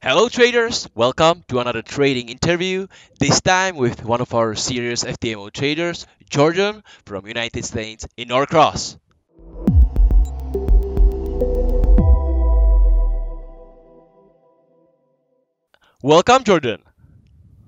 Hello traders, welcome to another trading interview, this time with one of our serious FTMO traders, Jordan from United States in Norcross. Welcome Jordan.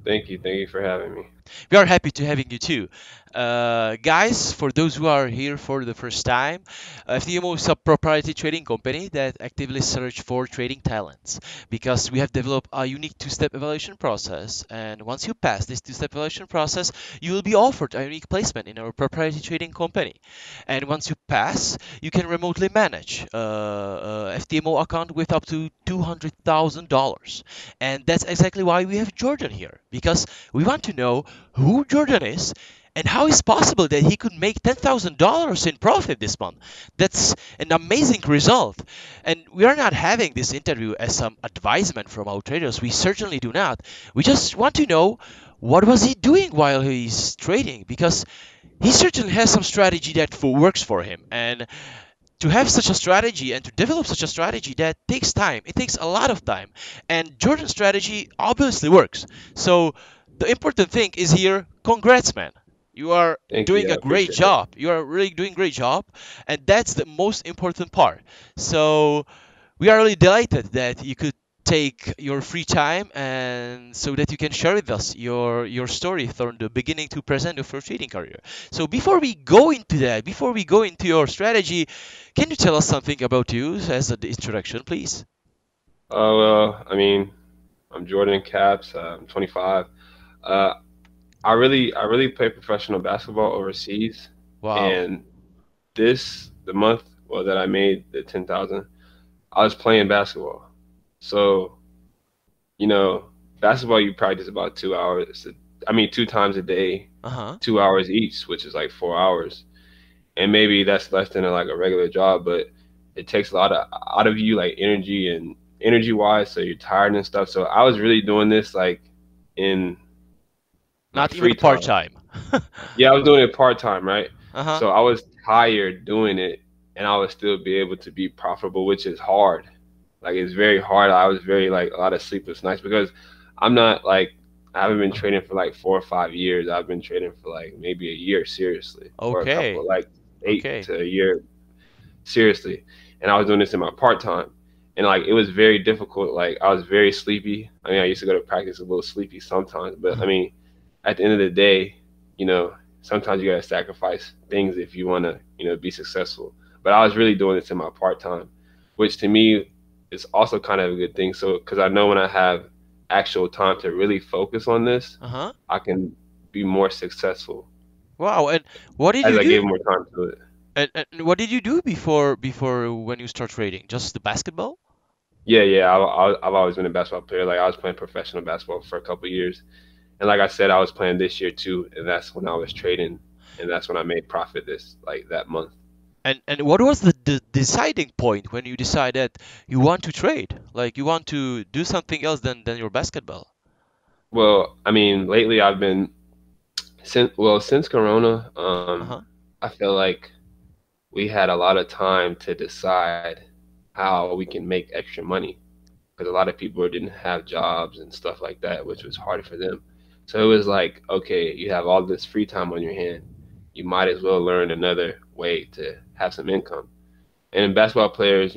Thank you for having me. We are happy to having you too. Guys, for those who are here for the first time, FTMO is a proprietary trading company that actively search for trading talents because we have developed a unique two-step evaluation process. And once you pass this two-step evaluation process, you will be offered a unique placement in our proprietary trading company. And once you pass, you can remotely manage a FTMO account with up to $200,000. And that's exactly why we have Jordan here, because we want to know who Jordan is and how it's possible that he could make $10,000 in profit this month. That's an amazing result. And we are not having this interview as some advisement from our traders. We certainly do not. We just want to know what was he doing while he's trading, because he certainly has some strategy that works for him. And to have such a strategy and to develop such a strategy, that takes time. It takes a lot of time. And Jordan's strategy obviously works. So the important thing is here, congrats, man. You are Thank doing you. I a great appreciate that. job. You are really doing a great job. And that's the most important part. So we are really delighted that you could take your free time and so that you can share with us your story from the beginning to present of your trading career. So before we go into that, before we go into your strategy, can you tell us something about you as an introduction, please? I'm Jordan Caps. I'm 25. Uh, I really play professional basketball overseas, Wow. and the month that I made the 10,000, I was playing basketball. So you know, basketball you practice about 2 hours. Two times a day, Uh-huh. 2 hours each, which is like 4 hours. And maybe that's less than like a regular job, but it takes a lot out of you, like energy wise, so you're tired and stuff. So I was really doing this like in my Not even free time. part-time. Yeah, I was doing it part time, right? Uh-huh. So I was tired doing it, and I would still be able to be profitable, which is hard. Like it's very hard. I was very like a lot of sleepless nights because I'm not like I haven't been trading for like 4 or 5 years. I've been trading for like maybe a year seriously, or a couple Okay. like eight Okay. to a year seriously. And I was doing this in my part time. And like it was very difficult. Like I was very sleepy. I used to go to practice a little sleepy sometimes, but at the end of the day, sometimes you gotta sacrifice things if you wanna, be successful. But I was really doing this in my part time, which to me is also kind of a good thing. So because I know when I have actual time to really focus on this, Uh-huh. I can be more successful Wow. And what did as you I do? give more time to it. And what did you do before when you start trading? Just the basketball? Yeah. I've always been a basketball player. Like I was playing professional basketball for a couple of years, and like I said, I was playing this year too, and that's when I was trading, and that's when I made profit this like that month. And what was the deciding point when you decided you want to trade? Like you want to do something else than your basketball? Well, lately I've been since Corona, Uh-huh. I feel like we had a lot of time to decide how we can make extra money because a lot of people didn't have jobs and stuff like that, which was hard for them. So it was like, okay, you have all this free time on your hand. You might as well learn another way to have some income. And basketball players,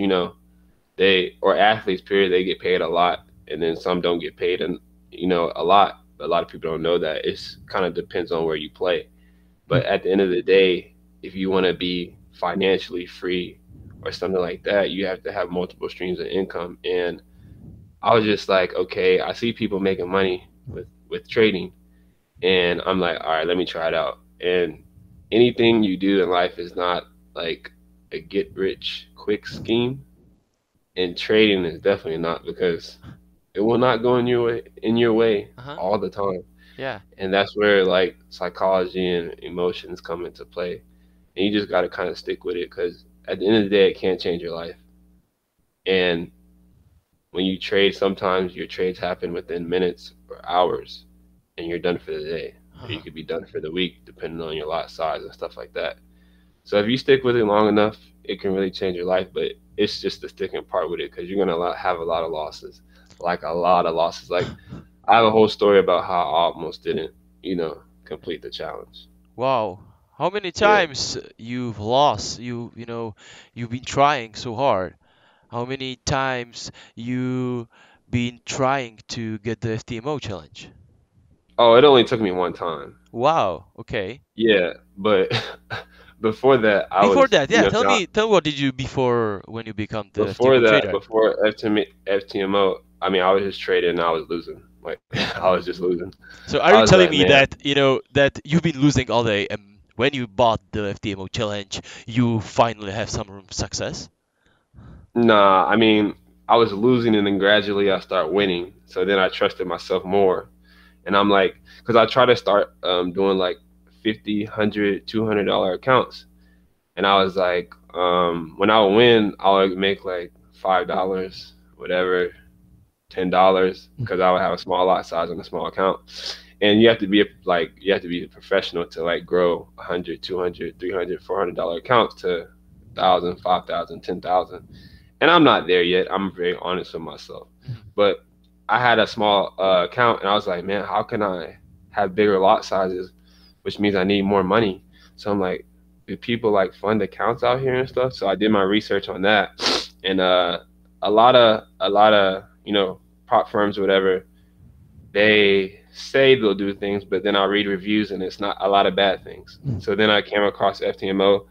they or athletes, period, they get paid a lot, and then some don't get paid, and a lot. But a lot of people don't know that. It's kind of depends on where you play. But at the end of the day, if you want to be financially free or something like that, you have to have multiple streams of income. And I was just like, okay, I see people making money with trading, and I'm like, all right, let me try it out. And anything you do in life is not like a get rich quick scheme, and trading is definitely not because it will not go in your way Uh-huh. all the time. Yeah. And that's where like psychology and emotions come into play. And you just got to kind of stick with it because at the end of the day, it can't change your life. And when you trade, sometimes your trades happen within minutes or hours, and you're done for the day. Or you Uh-huh. could be done for the week, depending on your lot size and stuff like that. So if you stick with it long enough, it can really change your life. But it's just the sticking part with it because you're gonna have a lot of losses. like a lot of losses. Like I have a whole story about how I almost didn't, complete the challenge. Wow. How many Yeah. times you've lost? You've been trying so hard. How many times you been trying to get the FTMO challenge? Oh, it only took me one time. Wow. Okay. Yeah, but before that, I Before was, that, yeah, tell not me, what did you before when you become the before FTMO that, trader? before FTMO, I mean, I was just trading and I was losing. Like I was just losing. So are I you was telling like, me man, that that you've been losing all day, and when you bought the FTMO challenge, you finally have some success? nah. I mean, I was losing and then gradually I start winning. So then I trusted myself more. And I'm like, because I try to start doing like 50, 100, $200 accounts. And I was like, when I would win, I would make like $5, whatever, $10, because I would have a small lot size on a small account. And you have to be a professional to like grow 100, 200, 300, $400 accounts to 1,000, 5,000, 10,000. And I'm not there yet. I'm very honest with myself. But I had a small account, and I was like, man, how can I have bigger lot sizes, which means I need more money? So I'm like, do people like fund accounts out here and stuff? So I did my research on that, and a lot of prop firms or whatever, they say they'll do things, but then I read reviews and it's not a lot of bad things. So then I came across FTMO,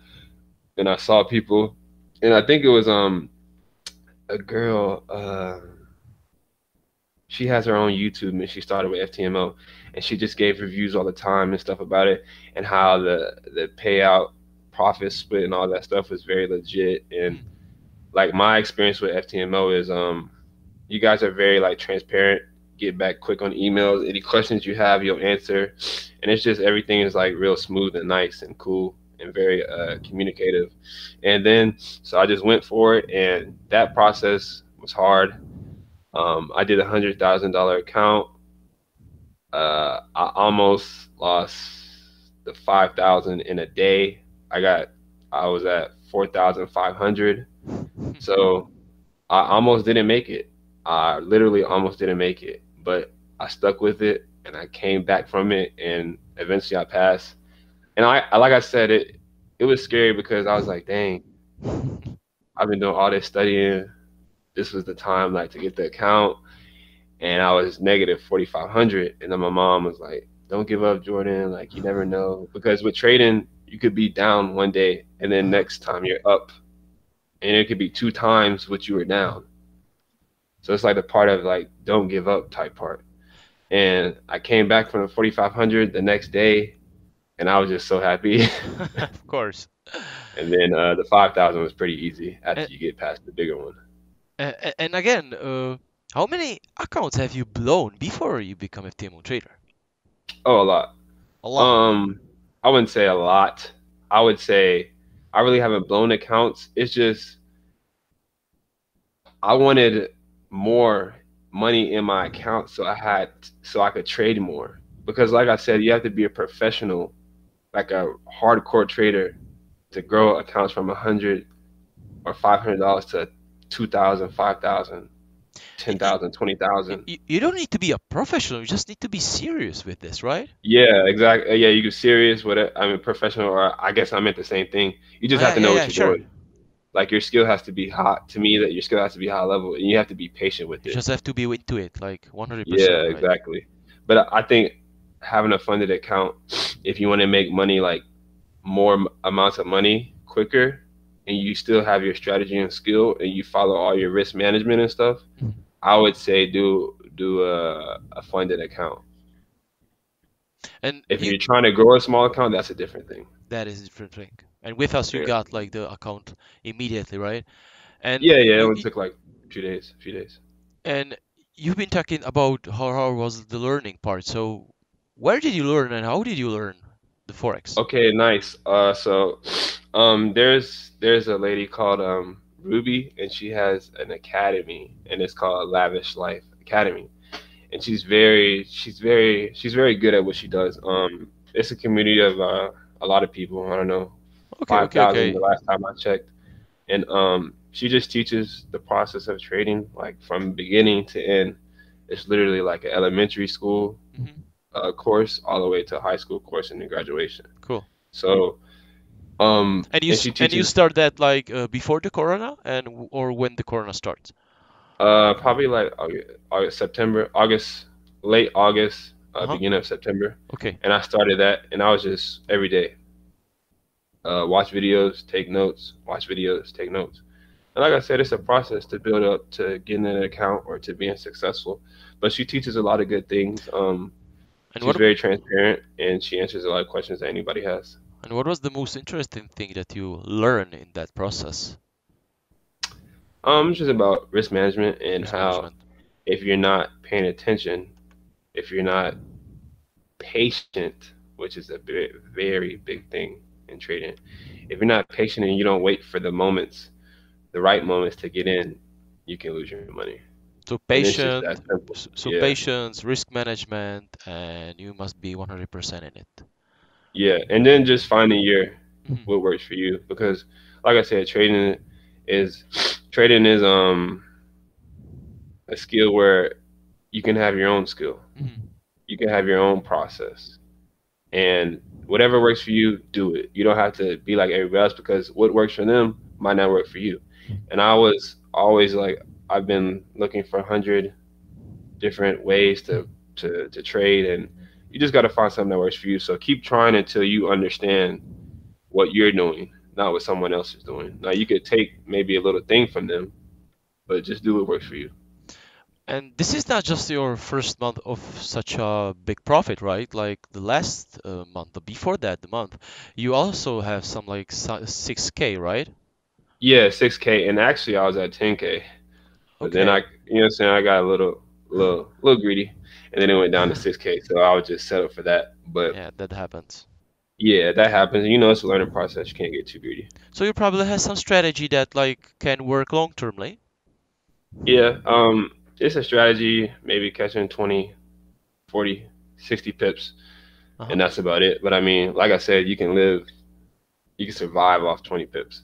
and I saw people, and I think it was a girl. She has her own YouTube and she started with FTMO, and she just gave reviews all the time and stuff about it, and how the payout profit split and all that stuff was very legit. And like my experience with FTMO is you guys are very like transparent, get back quick on emails, any questions you have you'll answer, and it's just everything is like real smooth and nice and cool and very communicative. And then so I just went for it, and that process was hard. I did $100,000 account. I almost lost the 5,000 in a day. I was at 4,500. So I almost didn't make it. I literally almost didn't make it, but I stuck with it and I came back from it, and eventually I passed. And like I said, it was scary because I was like, dang, I've been doing all this studying. This was the time like to get the account, and I was negative 4,500. And then my mom was like, don't give up, Jordan. Like, you never know, because with trading, you could be down one day and then next time you're up, and it could be 2 times what you were down. So it's like the part of like, don't give up type part. And I came back from the 4,500 the next day, and I was just so happy. Of course. And then the 5,000 was pretty easy after And, you get past the bigger one. and again, how many accounts have you blown before you become a FTMO trader? Oh, a lot. A lot. I wouldn't say a lot. I would say I really haven't blown accounts. It's just I wanted more money in my account so I could trade more. Because like I said, you have to be a professional, like a hardcore trader, to grow accounts from $100 or $500 to 2,000, 5,000, 10,000, 20,000. You don't need to be a professional. You just need to be serious with this, right? Yeah, exactly. Yeah, you get serious with it. I mean, professional, or I guess I meant the same thing. You just have to know what you're Sure. doing. Like your skill has to be high. To me, that your skill has to be high level, and you have to be patient with You it. just have to be into it, like 100%, Yeah, right? exactly. But I think having a funded account, if you want to make money, like more amounts of money quicker, and you still have your strategy and skill, and you follow all your risk management and stuff, I would say do a funded account. And If you're trying to grow a small account, that's a different thing. that is a different thing. And with us, you Yeah. got like the account immediately, right? And Yeah, it only took like a few days. And you've been talking about how was the learning part. So where did you learn and how did you learn the Forex? Okay, nice. There's a lady called Ruby, and she has an academy, and it's called Lavish Life Academy. And she's very good at what she does. It's a community of a lot of people. I don't know, 5,000 the last time I checked. And she just teaches the process of trading, like from beginning to end. It's literally like an elementary school course all the way to high school course and then graduation. Cool. So, And you and she teaches start that like before the corona or when the corona starts? probably like August, late August, beginning of September. Okay. And I started that, and I was just every day watch videos, take notes, watch videos, take notes. And like I said, it's a process to build up to getting an account or to being successful. But she teaches a lot of good things. She's very transparent, and she answers a lot of questions that anybody has. And what was the most interesting thing that you learned in that process? It's just about risk management and how if you're not paying attention, if you're not patient, which is a very, very big thing in trading, if you're not patient and you don't wait for the moments, the right moments to get in, you can lose your money. So patience, risk management, and you must be 100% in it. Yeah, and then just finding what works for you, because like I said, trading is a skill where you can have your own skill. You can have your own process, and whatever works for you, do it. You don't have to be like everybody else, because what works for them might not work for you. And I was always like, I've been looking for 100 different ways to trade, and you just got to find something that works for you. So keep trying until you understand what you're doing, not what someone else is doing. Now, you could take maybe a little thing from them, but just do what works for you. And this is not just your first month of such a big profit, right? Like the last month, but before that, the month, you also have some like 6K, right? Yeah, 6K, and actually I was at 10K. But then I got a little greedy, and then it went down to 6K. So I would just settle for that. But yeah, that happens. Yeah, that happens. It's a learning process. You can't get too greedy. So you probably have some strategy that like can work long termly. Yeah, it's a strategy, maybe catching 20, 40, 60 pips, and that's about it. But I mean, like I said, you can survive off 20 pips.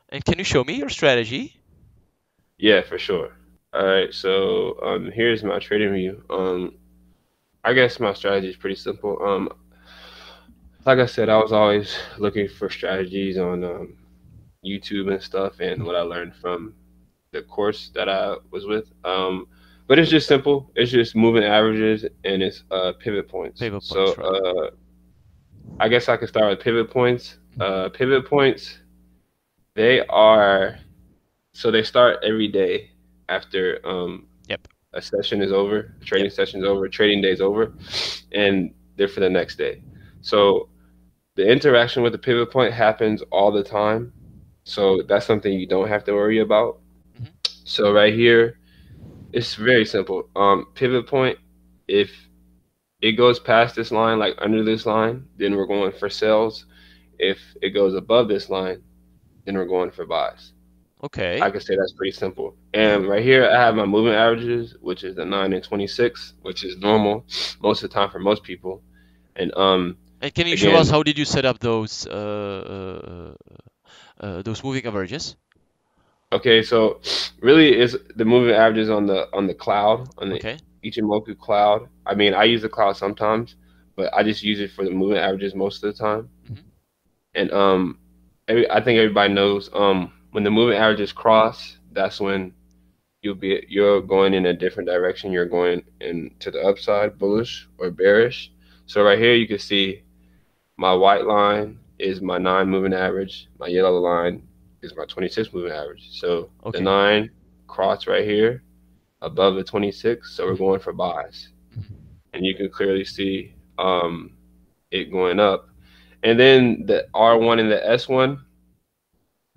And can you show me your strategy? Yeah, for sure. All right, so here's my trading view. I guess my strategy is pretty simple. Like I said, I was always looking for strategies on YouTube and stuff, and what I learned from the course that I was with. But it's just simple. It's just moving averages, and it's pivot points. Right. I guess I could start with pivot points. Pivot points, they start every day after a session is over, trading session is over, trading day is over, and they're for the next day. So the interaction with the pivot point happens all the time. So that's something you don't have to worry about. So right here, it's very simple. Pivot point, if it goes past this line, like under this line, then we're going for sells. If it goes above this line, then we're going for buys. Okay. I could say that's pretty simple. And right here, I have my moving averages, which is the 9 and 26, which is normal most of the time for most people. And can you show us how did you set up those moving averages? Okay, so really it's the moving averages on the cloud, on the Ichimoku cloud. I mean, I use the cloud sometimes, but I just use it for the moving averages most of the time. And I think everybody knows when the moving averages cross, that's when you're going in a different direction. You're going into the upside, bullish or bearish. So right here you can see my white line is my 9 moving average. My yellow line is my 26 moving average. So the 9 cross right here above the 26. So we're going for buys. And you can clearly see it going up. And then the R1 and the S1,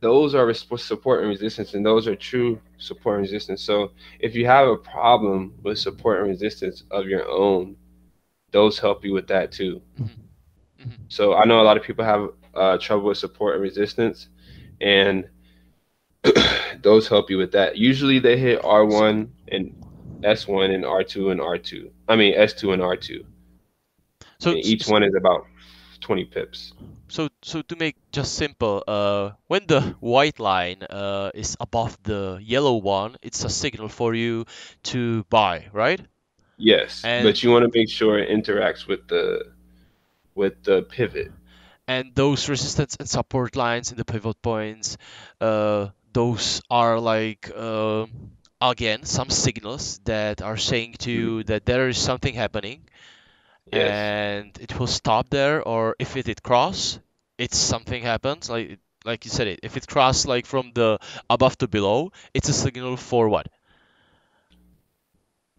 those are support and resistance, and those are true support and resistance. So if you have a problem with support and resistance of your own, those help you with that too. So I know a lot of people have trouble with support and resistance, and those help you with that. Usually they hit R1 and S1 and R2 and R2. I mean S2 and R2. So and each one is about 20 pips. So to make just simple, when the white line is above the yellow one, it's a signal for you to buy, right? Yes, And but you want to make sure it interacts with the pivot. and those resistance and support lines in the pivot points, those are like again some signals that are saying to you that there is something happening, Yes. and it will stop there. Or if it cross, it's something happens like you said it. If it cross like from the above to below, it's a signal for what?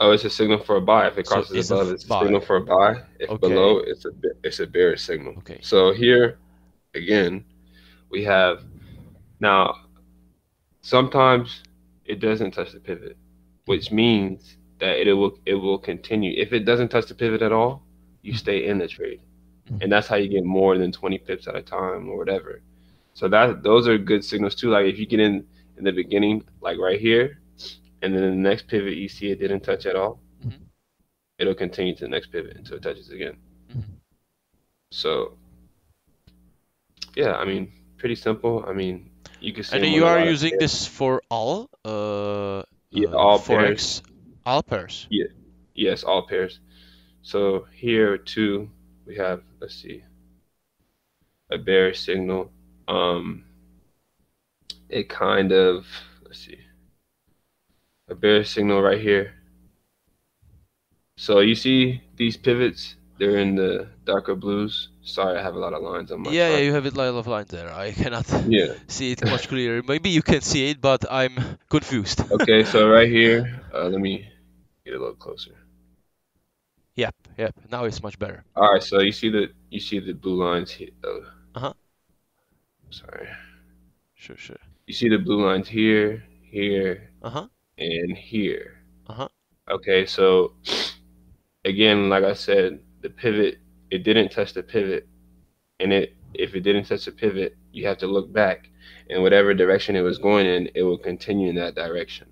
Oh, it's a signal for a buy. If it So crosses it's a above, it's a buy. signal for a buy. If Okay. below, it's a bearish signal. Okay. So here, again, we have now. Sometimes it doesn't touch the pivot, which means that it will continue. If it doesn't touch the pivot at all, you stay in the trade, and that's how you get more than 20 pips at a time or whatever. So those are good signals too. Like if you get in the beginning, like right here, and then in the next pivot you see it didn't touch at all, it'll continue to the next pivot until it touches again. So yeah, I mean, pretty simple. I mean, you can see And them on you a are lot of using pairs. this for all Yeah, all forex, pairs. all pairs. Yeah, yes, all pairs. So here too, we have, let's see, a bearish signal. It kind of, let's see, a bearish signal right here. So you see these pivots, they're in the darker blues. Sorry, I have a lot of lines on my Yeah, chart. you have it line of line there. I cannot Yeah. see it much clearer. Maybe you can see it, but I'm confused. Okay, so right here, let me get a little closer. Yep. Now it's much better. All right, so you see the blue lines here. Sorry. Sure. You see the blue lines here, here, and here. Okay, so again, like I said, the pivot, it didn't touch the pivot, and if it didn't touch the pivot, you have to look back, and whatever direction it was going in, it will continue in that direction.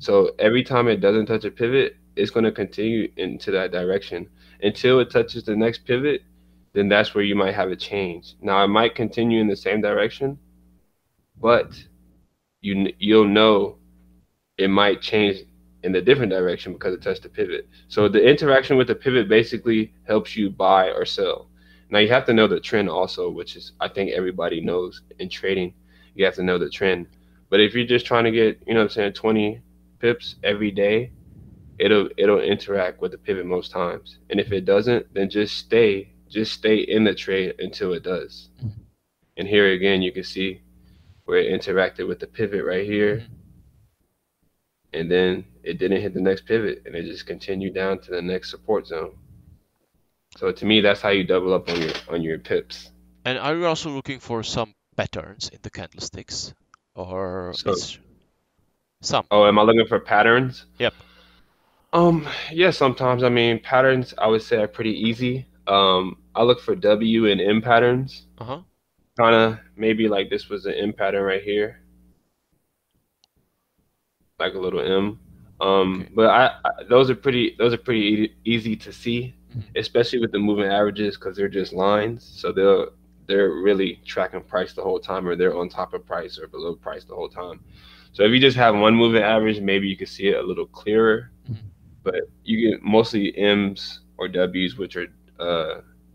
So every time it doesn't touch a pivot, it's going to continue into that direction until it touches the next pivot. Then that's where you might have a change. Now it might continue in the same direction, but you'll know it might change in a different direction because it touched the pivot. So the interaction with the pivot basically helps you buy or sell. Now you have to know the trend also, which is, I think everybody knows in trading, you have to know the trend. But if you're just trying to get, 20 pips every day, it'll interact with the pivot most times. And if it doesn't, then just stay in the trade until it does. And here again, you can see where it interacted with the pivot right here. And then it didn't hit the next pivot, and it just continued down to the next support zone. So to me, that's how you double up on your pips. And are you also looking for some patterns in the candlesticks, or some? Oh, am I looking for patterns? Yep. Yeah, sometimes. I mean, patterns I would say are pretty easy. I look for W and M patterns. Kind of maybe like this was an M pattern right here, like a little M. But those are pretty easy to see, especially with the moving averages, because they're just lines. So they're really tracking price the whole time, or they're on top of price or below price the whole time. So if you just have one moving average, maybe you can see it a little clearer. But you get mostly M's or W's, which are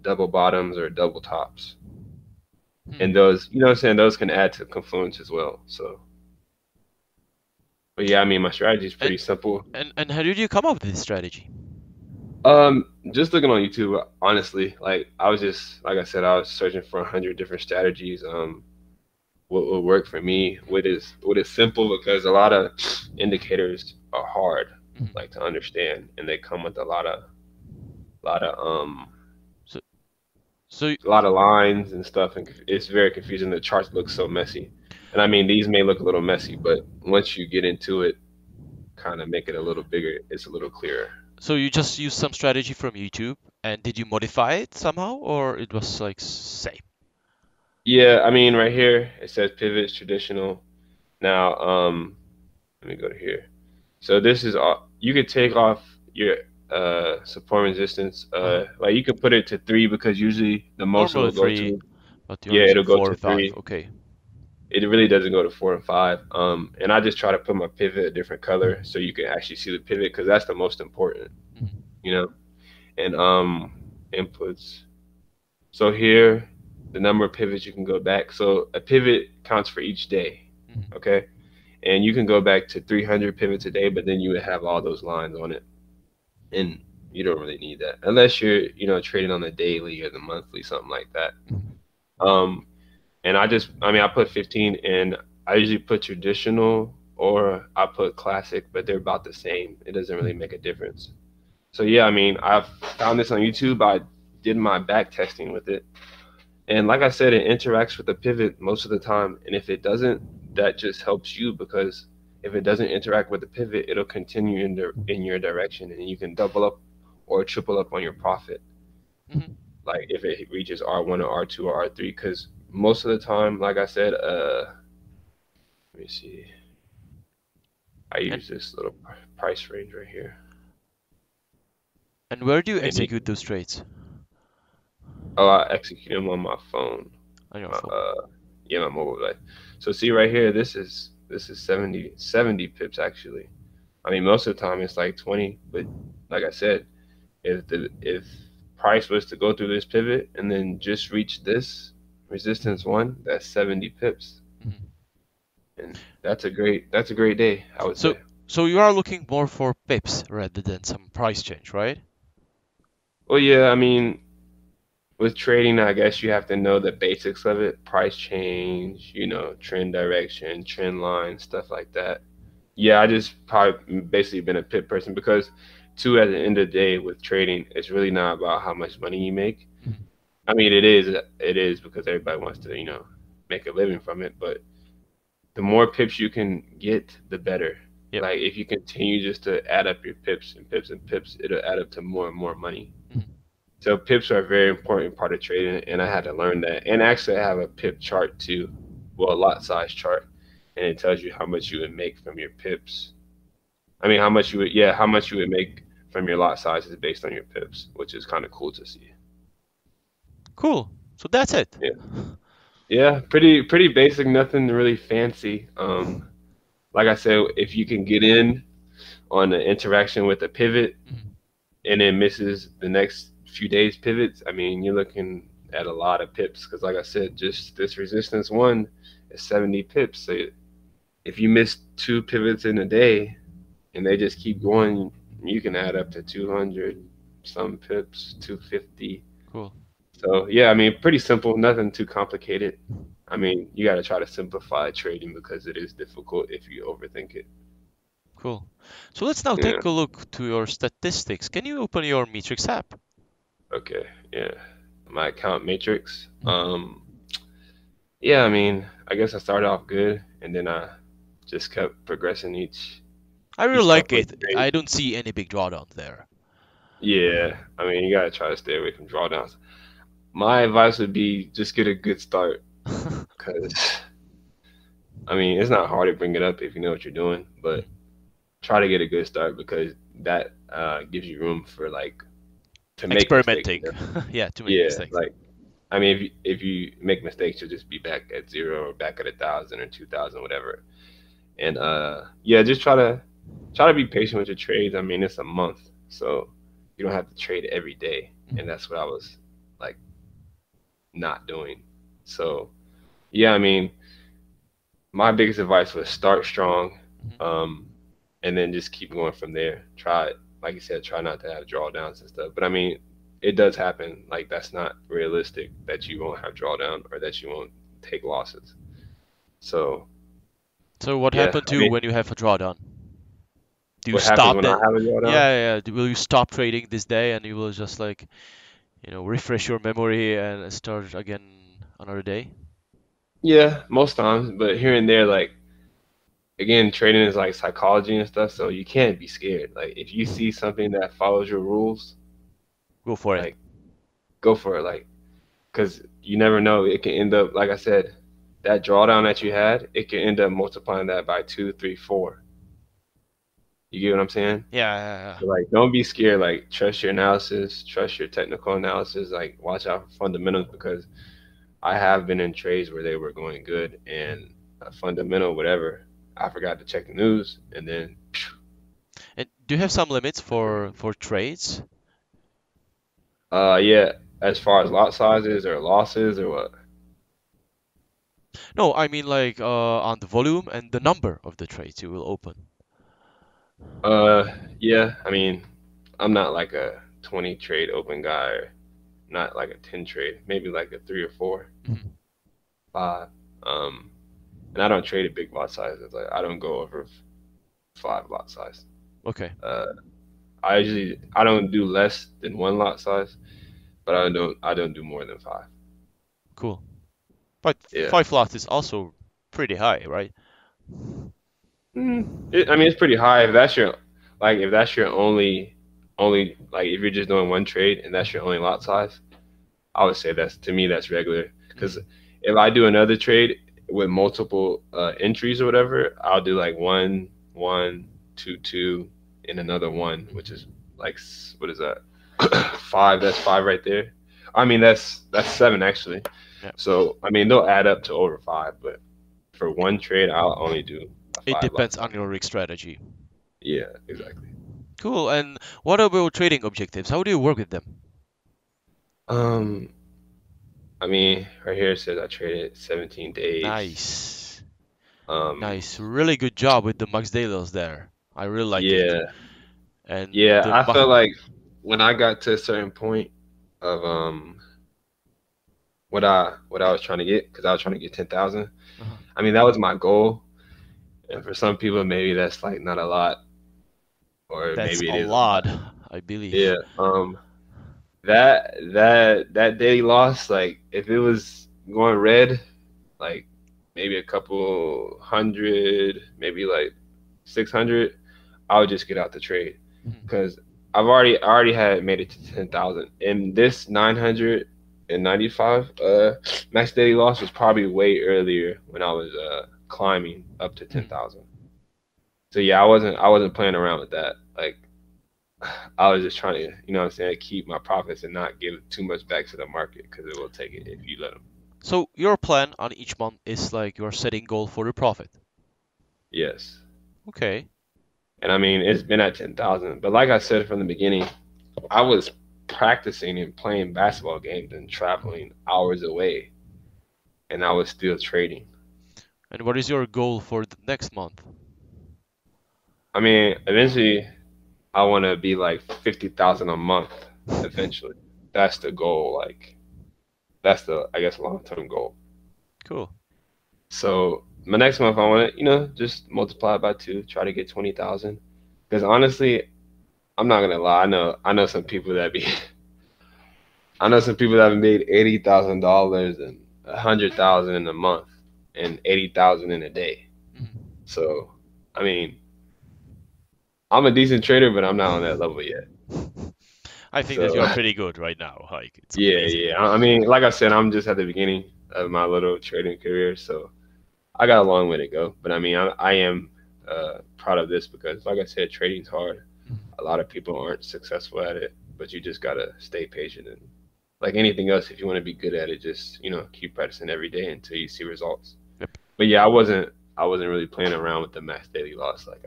double bottoms or double tops. And those, what I'm saying, those can add to confluence as well. So, but yeah, I mean, my strategy is pretty simple. And how did you come up with this strategy? Just looking on YouTube, honestly. Like I was just, like I said, I was searching for 100 different strategies. What would work for me? What is simple, because a lot of indicators are hard, like to understand, and they come with a lot of lines and stuff, and it's very confusing. The charts look so messy, and I mean, these may look a little messy, but once you get into it, kind of make it a little bigger, it's a little clearer. So you just use some strategy from YouTube, and did you modify it somehow, or it was like same? Yeah, I mean, right here it says pivots traditional. Now, let me go to here. So this is all. You could take off your support resistance. Like you could put it to 3, because usually the most Normally will go 3, to. but Yeah, it'll go to 3. Okay. it really doesn't go to 4 and 5. And I just try to put my pivot a different color so you can actually see the pivot, because that's the most important, you know. And inputs. So here, the number of pivots you can go back. So a pivot counts for each day, okay? And you can go back to 300 pivots a day, but then you would have all those lines on it, and you don't really need that unless you're, you know, trading on the daily or the monthly, something like that. And I put 15, and I usually put traditional or I put classic, but they're about the same. It doesn't really make a difference. So yeah, I mean, I found this on YouTube. I did my back testing with it, and like I said, it interacts with the pivot most of the time. And if it doesn't, that just helps you, because if it doesn't interact with the pivot, it'll continue in your direction, and you can double up or triple up on your profit. Like if it reaches R1 or R2 or R3, because most of the time, like I said, let me see. I use this little price range right here. And where do you execute those trades? Oh, I execute them on my phone. On your phone. Yeah, my mobile device. So see right here, this is 70 pips actually. I mean, most of the time it's like 20, but like I said, if price was to go through this pivot and then just reach this resistance 1, that's 70 pips. And that's a great day, I would say. So you are looking more for pips rather than some price change, right? Well, yeah, I mean, with trading, I guess you have to know the basics of it: price change, you know, trend direction, trend line, stuff like that. Yeah, I just probably basically been a pip person, because too, at the end of the day with trading, it's really not about how much money you make. I mean, it is because everybody wants to, you know, make a living from it, but the more pips you can get, the better. Yep. Like if you continue just to add up your pips and pips and pips, it'll add up to more and more money. So pips are a very important part of trading, and I had to learn that. And actually, I have a pip chart too, well, a lot size chart, and it tells you how much you would make from your pips. I mean, how much you would make from your lot sizes based on your pips, which is kind of cool to see. Cool. So that's it. Yeah, pretty basic, nothing really fancy. Like I said, if you can get in on the interaction with the pivot and it misses the next few days pivots, I mean, you're looking at a lot of pips, because like I said, just this resistance 1 is 70 pips. So if you miss 2 pivots in a day and they just keep going, you can add up to 200 some pips, 250. Cool. So yeah, I mean, pretty simple, nothing too complicated. I mean, you got to try to simplify trading, because it is difficult if you overthink it. Cool. So let's now take a look to your statistics. Can you open your Matrix app? Okay, yeah, my account matrix. Yeah, I mean, I guess I started off good, and then I just kept progressing each. I really like it. I don't see any big drawdowns there. Yeah, I mean, you gotta try to stay away from drawdowns. My advice would be just get a good start, because I mean, it's not hard to bring it up if you know what you're doing, but try to get a good start, because that gives you room for like to make experimenting. Mistakes. To make mistakes. Like, I mean, if you make mistakes, you'll just be back at 0 or back at 1,000 or 2,000, whatever. And yeah, just try to be patient with your trades. I mean, it's a month, so you don't have to trade every day, and that's what I was like not doing. So yeah, I mean, my biggest advice was start strong, and then just keep going from there. Try, like you said, try not to have drawdowns and stuff. But I mean, it does happen. Like, that's not realistic that you won't have drawdown or that you won't take losses. So what happened to you when you have a drawdown? Do you what stop happens when I have a drawdown? Yeah. Will you stop trading this day and you will just like, you know, refresh your memory and start again another day? Yeah, most times. But here and there, like, again, trading is like psychology and stuff, so you can't be scared. Like, if you see something that follows your rules, go for it. Like, go for it. Like, because you never know. It can end up, like I said, that drawdown that you had, it can end up multiplying that by 2, 3, 4. You get what I'm saying? Yeah. So, like, don't be scared. Like, trust your analysis, trust your technical analysis. Like, watch out for fundamentals, because I have been in trades where they were going good, and fundamental, whatever. I forgot to check the news, and then. And do you have some limits for trades? Yeah. As far as lot sizes or losses or what? No, I mean like on the volume and the number of the trades you will open. Yeah. I mean, I'm not like a 20 trade open guy, or not like a 10 trade. Maybe like a 3 or 4, Mhm. 5. And I don't trade at big lot sizes. Like I don't go over 5 lot size. Okay. I don't do less than 1 lot size, but I don't do more than 5. Cool. But Yeah. 5 lots is also pretty high, right? I mean, it's pretty high if that's your only like if you're just doing one trade and that's your only lot size. I would say to me that's regular, because if I do another trade with multiple entries or whatever, I'll do like 1, 1, 2, 2, and another 1, which is like, what is that? 5. That's 5 right there. I mean, that's 7 actually. Yeah. So I mean, they'll add up to over 5, but for one trade, I'll only do a 5 It depends lot on your rig strategy. Yeah, exactly. Cool. And what about trading objectives? How do you work with them? I mean, right here it says I traded 17 days. Nice. Nice. Really good job with the max dailies there. I really like it. Yeah. And Yeah, I felt like when I got to a certain point of what I was trying to get, because I was trying to get 10,000. Uh-huh. I mean, that was my goal. And for some people, maybe that's like not a lot, or that's maybe it a is lot, I believe. Yeah. That daily loss, like if it was going red, like maybe a couple hundred, maybe like 600, I would just get out the trade, because I already had made it to 10,000, and this 995 max daily loss was probably way earlier when I was climbing up to 10,000. So yeah, I wasn't playing around with that. Like I was just trying to, you know what I'm saying, keep my profits and not give too much back to the market, because it will take it if you let them. So your plan on each month is like you're setting goal for the profit. Yes. Okay. And I mean, it's been at 10,000, but like I said from the beginning, I was practicing and playing basketball games and traveling hours away, and I was still trading. And what is your goal for the next month? I mean, eventually I want to be like 50,000 a month eventually. That's the goal. Like that's the, I guess, long-term goal. Cool. So my next month I want to, you know, just multiply it by 2, try to get 20,000. Because honestly, I'm not gonna lie. I know some people that I know some people that have made $80,000 and 100,000 in a month and 80,000 in a day. So I mean, I'm a decent trader, but I'm not on that level yet. I think that you're pretty good right now. Like it's amazing. Yeah. I mean, like I said, I'm just at the beginning of my little trading career, so I got a long way to go. But I mean, I am proud of this, because, like I said, trading's hard. A lot of people aren't successful at it, but you just gotta stay patient, and like anything else, if you want to be good at it, just, you know, keep practicing every day until you see results. Yep. But yeah, I wasn't really playing around with the max daily loss. Like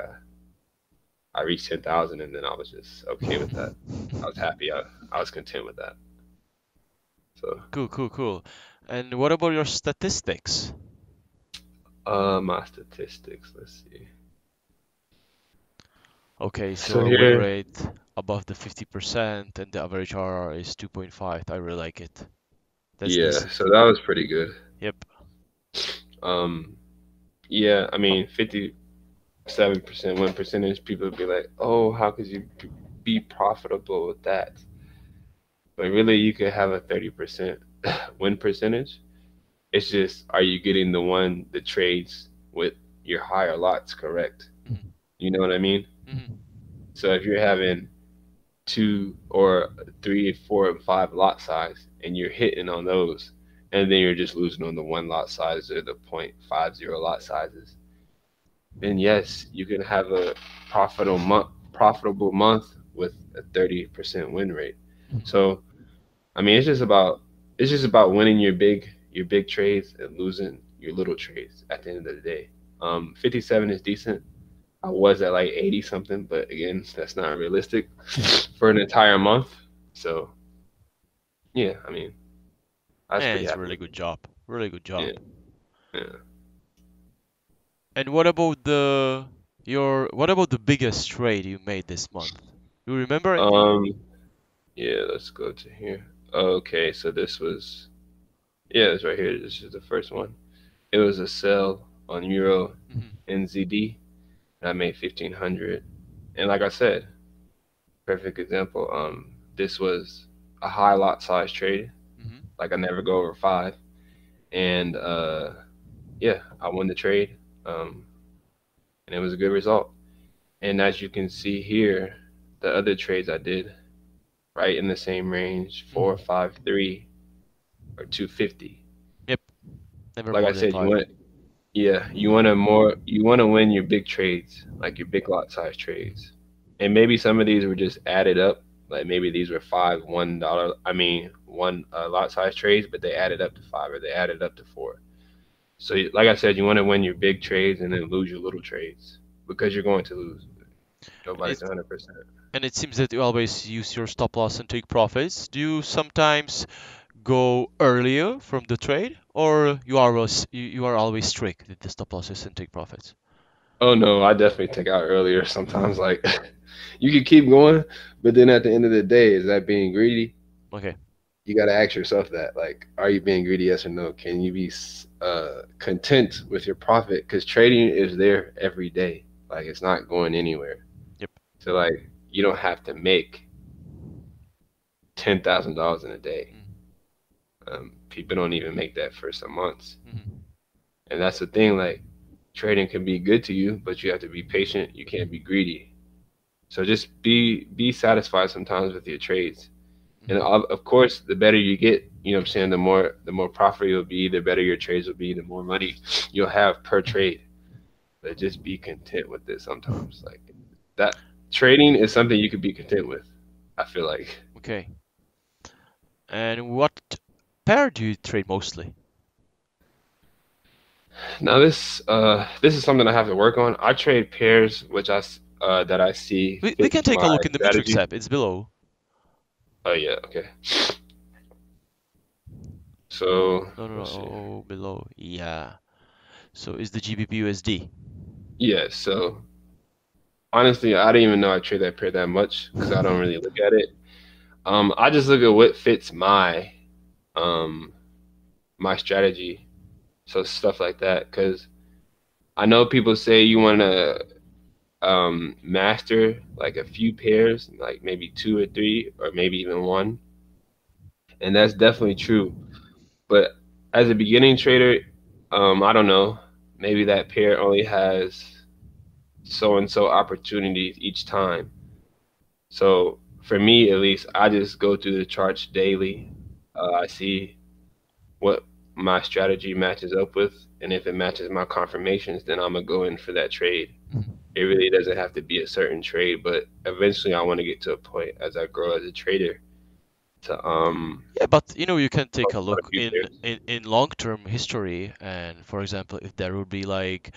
I reached 10,000, and then I was just okay with that. I was happy. I was content with that. So Cool. And what about your statistics? my statistics. Let's see. Okay, so win rate above the 50%, and the average RR is 2.5. I really like it. That's decent. So that was pretty good. Yep. Yeah, I mean, 57% win percentage. People would be like, "Oh, how could you be profitable with that?" But really, you could have a 30% win percentage. It's just, are you getting the trades with your higher lots correct? You know what I mean? So if you're having 2 or 3, 4, and 5 lot size, and you're hitting on those, and then you're just losing on the 1 lot size or the 0.50 lot sizes, then yes, you can have a profitable month with a 30% win rate. So, I mean, it's just about winning your big trades and losing your little trades at the end of the day. 57 is decent. I was at like 80 something, but again, that's not realistic for an entire month. So yeah, I mean, I was pretty It's a happy. really good job. Really good job. Yeah. And what about the biggest trade you made this month? You remember it? Yeah, let's go to here. Okay, so this was, yeah, it's right here. This is the first one. It was a sell on Euro NZD. And I made 1,500. And like I said, perfect example. This was a high lot size trade. Like I never go over 5. And yeah, I won the trade. And it was a good result. And as you can see here, the other trades I did, right in the same range, 453 or 250. Yep. Never like more I than said, 5. you want to win your big trades, like your big lot size trades. And maybe some of these were just added up. Like maybe these were one lot size trades, but they added up to 5 or they added up to 4. So like I said, you want to win your big trades and then lose your little trades because you're going to lose. Nobody's 100%. And it seems that you always use your stop loss and take profits. Do you sometimes go earlier from the trade, or you are always strict with the stop losses and take profits? Oh no, I definitely take out earlier sometimes. Like you can keep going, but then at the end of the day, is that being greedy? Okay. You got to ask yourself that, like, are you being greedy? Yes or no? Can you be content with your profit? Because trading is there every day. Like it's not going anywhere. Yep. So like you don't have to make $10,000 in a day. People don't even make that for some months. And that's the thing, like trading can be good to you, but you have to be patient. You can't be greedy. So just be satisfied sometimes with your trades. And of course, the better you get, you know what I'm saying, the more profit you'll be, the better your trades will be, the more money you'll have per trade. But just be content with it sometimes. Like that trading is something you could be content with, I feel like. Okay. And what pair do you trade mostly? Now this is something I have to work on. I trade pairs which that I see. We can take a look in the strategy. Matrix app. It's below. Oh yeah, okay. So No, below. Yeah. So it's the GBP USD. Yeah, so honestly, I didn't even know I trade that pair that much because I don't really look at it. I just look at what fits my my strategy. So stuff like that, because I know people say you want to master like a few pairs, like maybe 2 or 3 or maybe even 1. And that's definitely true. But as a beginning trader, I don't know, maybe that pair only has so-and-so opportunities each time. So for me, at least, I just go through the charts daily. I see what my strategy matches up with, and if it matches my confirmations, then I'm gonna go in for that trade. It really doesn't have to be a certain trade, but eventually I want to get to a point as I grow as a trader to Yeah, but you can take a look in long-term history, and for example, if there would be like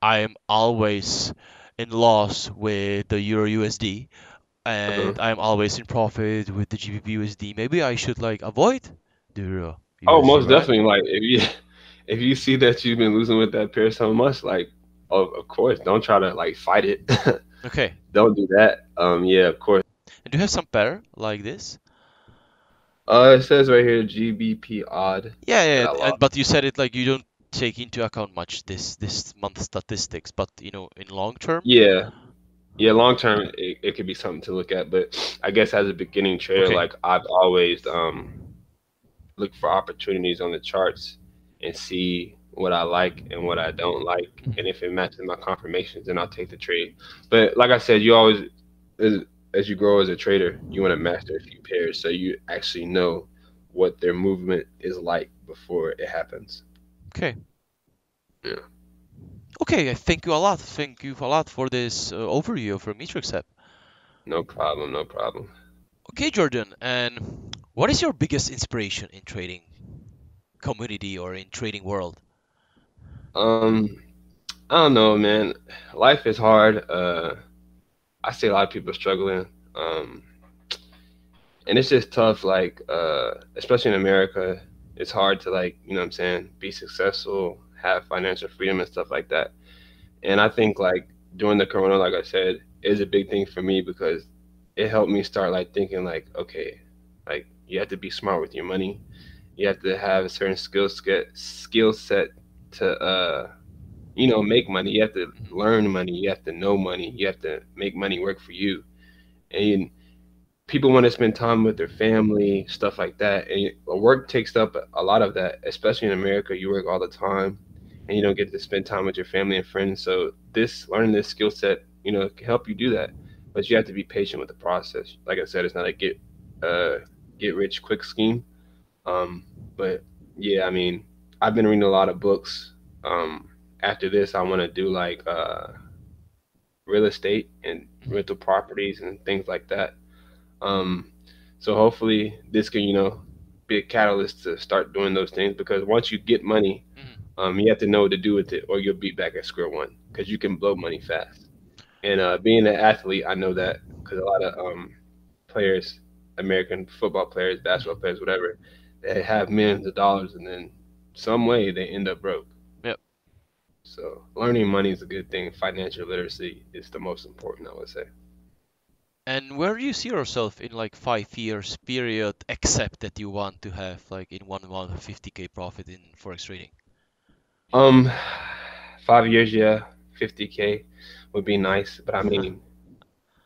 I am always in loss with the Euro USD and I'm always in profit with the GBP USD, maybe I should like avoid the Euro Oh, USD, most right? definitely. Like if you see that you've been losing with that pair so much, like of course, don't try to like fight it. Okay. Don't do that. Yeah, of course. And do you have some pair like this? It says right here GBP odd. Yeah, but you said it like you don't take into account much this month statistics, but in long term. Yeah, long term it could be something to look at, but I guess as a beginning trader, Okay. like I've always look for opportunities on the charts and see what I like and what I don't like, and if it matches my confirmations, then I'll take the trade. But like I said, you always, as you grow as a trader, you want to master a few pairs so you actually know what their movement is like before it happens. Okay. Yeah. Okay, thank you a lot. Thank you a lot for this overview of Matrix app. No problem, no problem. Okay, Jordan, and what is your biggest inspiration in trading community or in trading world? Um, I don't know, man. Life is hard. I see a lot of people struggling. Um, and it's just tough, like, especially in America, it's hard to, like, you know what I'm saying, be successful, have financial freedom and stuff like that. And I think, like, during the corona, like I said, is a big thing for me because it helped me start, like, thinking, like, okay, like, you have to be smart with your money. You have to have a certain skill set to, make money. You have to learn money. You have to know money. You have to make money work for you. And people want to spend time with their family, stuff like that. And work takes up a lot of that, especially in America. You work all the time and you don't get to spend time with your family and friends. So learning this skill set, can help you do that. But you have to be patient with the process. Like I said, it's not a get rich quick scheme. But yeah, I mean, I've been reading a lot of books. After this, I want to do like real estate and rental properties and things like that. Um, so hopefully this can, be a catalyst to start doing those things because once you get money, Mhm. you have to know what to do with it or you'll be back at square one because you can blow money fast. And being an athlete, I know that because a lot of players, American football players, basketball players, whatever, they have millions of dollars and then some way they end up broke. Yep. So learning money is a good thing. Financial literacy is the most important, I would say. And where do you see yourself in like 5 years period, except that you want to have like in 1 month 50K profit in forex trading? Um, 5 years, yeah, 50K would be nice, but I mean,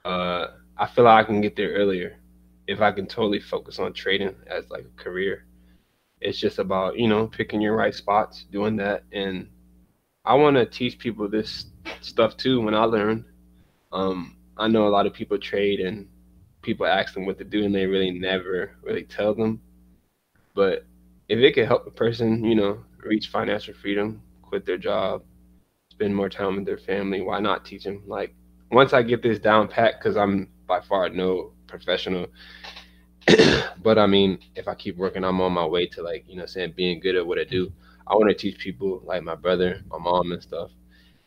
I feel like I can get there earlier if I can totally focus on trading as like a career. It's just about, picking your right spots, doing that, and I want to teach people this stuff too when I learn. I know a lot of people trade and people ask them what to do and they really never really tell them. But if it could help a person, reach financial freedom, quit their job, spend more time with their family, why not teach them? Like once I get this down pat, because I'm by far no professional, but I mean, if I keep working, I'm on my way to like, saying being good at what I do. I want to teach people like my brother, my mom, and stuff.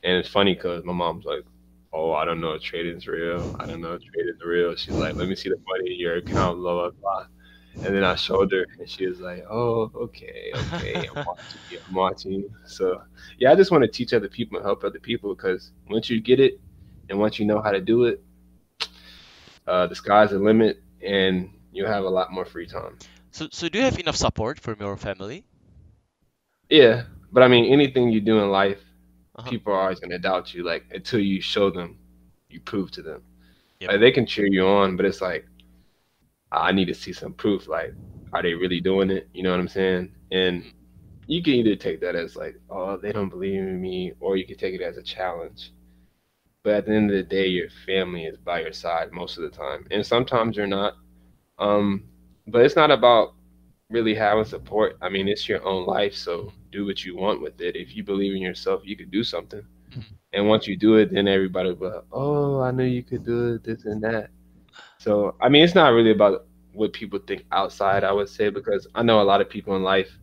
And it's funny because my mom's like, "Oh, I don't know if trading's real. I don't know if trading's real." She's like, "Let me see the money in your account, blah blah blah." And then I showed her, and she was like, "Oh, okay, okay, I'm watching you, I'm watching you." So yeah, I just want to teach other people and help other people because once you get it, and once you know how to do it, the sky's the limit, and you'll have a lot more free time. So do you have enough support from your family? Yeah, but I mean, anything you do in life, Uh-huh. people are always gonna doubt you. Like until you show them, you prove to them. Yep. Like they can cheer you on, but it's like I need to see some proof. Like, are they really doing it? You know what I'm saying? And Mm. you can either take that as like, oh, they don't believe in me, or you can take it as a challenge. But at the end of the day, your family is by your side most of the time, and sometimes you're not. Um, but it's not about really having support. I mean, it's your own life, so do what you want with it. If you believe in yourself, you could do something. Mhm. And once you do it, then everybody will be like, oh, I knew you could do it, this and that. So, I mean, it's not really about what people think outside, I would say, because I know a lot of people in life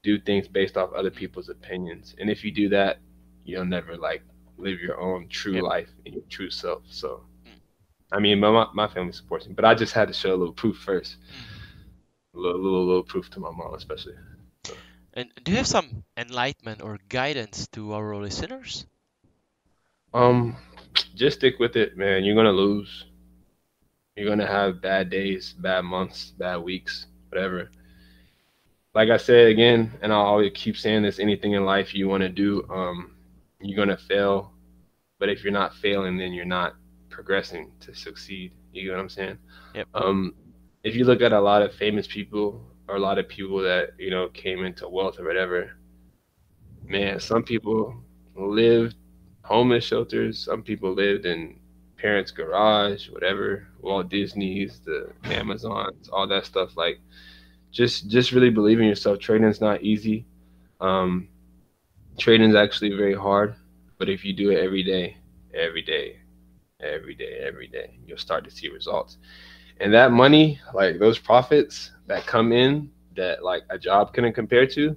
do things based off other people's opinions. And if you do that, you'll never like live your own true Yep. life and your true self. So, Mm. I mean, my family supports me, but I just had to show a little proof first, Mm. a little proof to my mom, especially. So, And do you have some enlightenment or guidance to our listeners? um, just stick with it, man. You're gonna lose. You're gonna have bad days, bad months, bad weeks, whatever. Like I said again, and I'll always keep saying this, anything in life you want to do, you're gonna fail. But if you're not failing, then you're not progressing to succeed. You get what I'm saying? Yep. Um, if you look at a lot of famous people or a lot of people that came into wealth or whatever, man, some people lived homeless shelters. Some people lived in parents' garage, whatever. Walt Disney's, the Amazons, all that stuff. Like, just really believe in yourself. Trading's not easy. Um, Trading's actually very hard, but if you do it every day, every day, every day, every day, you'll start to see results. And that money, like those profits that come in that like a job couldn't compare to,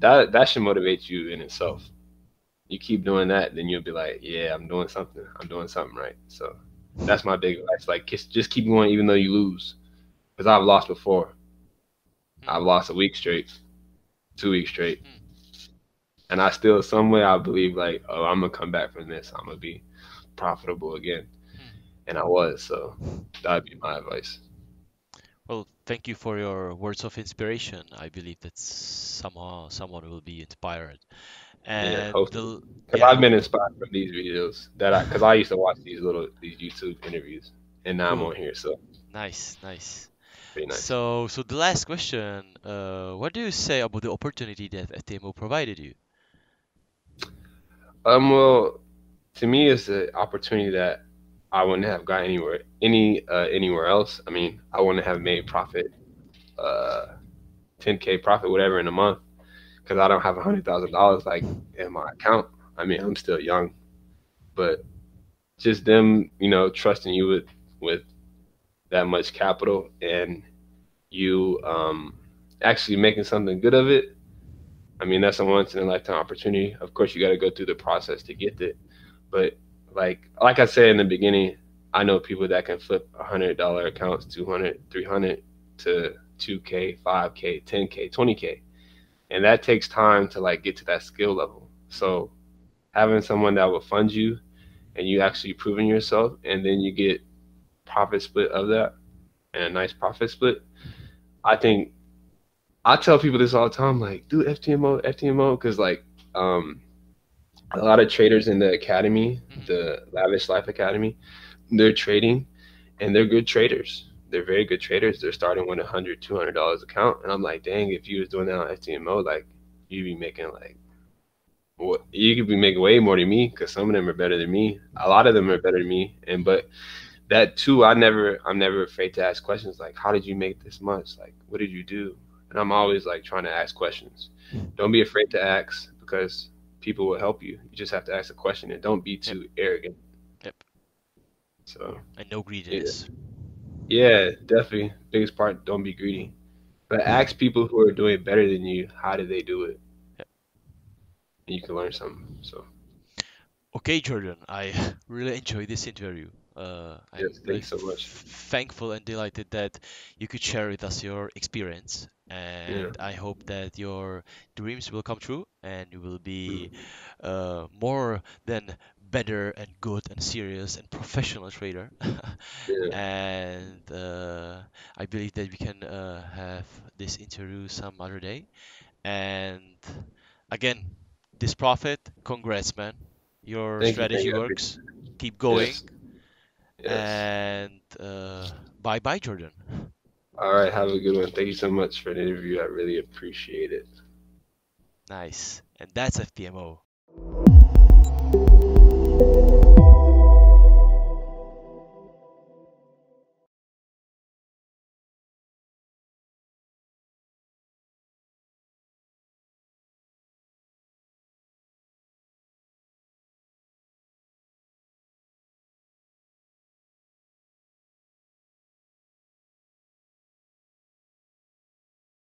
that should motivate you in itself. You keep doing that, then you'll be like, yeah, I'm doing something right. So that's my big advice. Like, just keep going even though you lose, because I've lost before. I've lost a week straight, 2 weeks straight, and I still, some way, I believe like, oh, I'm gonna come back from this. I'm gonna be profitable again, and I was. So that'd be my advice. Well, thank you for your words of inspiration. I believe that somehow someone will be inspired. Yeah, And hopefully. Because I've been inspired from these videos because I used to watch these YouTube interviews, and now I'm on here. So nice. pretty nice. So the last question, what do you say about the opportunity that FTMO provided you? Well, to me, it's an opportunity that I wouldn't have got anywhere else. I mean, I wouldn't have made profit, 10K profit, whatever, in a month, because I don't have $100,000 like in my account. I mean, I'm still young, but just them, trusting you with that much capital, and you actually making something good of it. I mean, that's a once in a lifetime opportunity. Of course, you got to go through the process to get it, but like I said in the beginning, I know people that can flip $100 accounts, 200, 300 to 2K, 5K, 10K, 20K, and that takes time to like get to that skill level. So having someone that will fund you, and you actually proving yourself, and then you get profit split of that, and a nice profit split. I think I tell people this all the time, like, do FTMO, because like a lot of traders in the academy, the Lavish Life Academy, they're trading, and they're good traders. They're very good traders. They're starting with $100, $200 account, and I'm like, dang, if you was doing that on FTMO, like, you'd be making like, you could be making way more than me, because some of them are better than me. A lot of them are better than me, but that too, I'm never afraid to ask questions like, how did you make this much? Like, what did you do? And I'm always like trying to ask questions. Don't be afraid to ask, because people will help you. You just have to ask a question, and don't be too arrogant. Yep. So. And no greediness. Yeah, definitely. Biggest part, don't be greedy. But ask people who are doing better than you, how did they do it? Yep. And you can learn something. So. Okay, Jordan, I really enjoyed this interview. Yes, thanks so much. Thankful and delighted that you could share with us your experience, and I hope that your dreams will come true, and you will be more than better and good and serious and professional trader. And I believe that we can have this interview some other day. And again, this profit, congrats, man. Your strategy works. Keep going. Yes. And bye, Jordan. All right, have a good one. Thank you so much for the interview. I really appreciate it. Nice. And that's FTMO.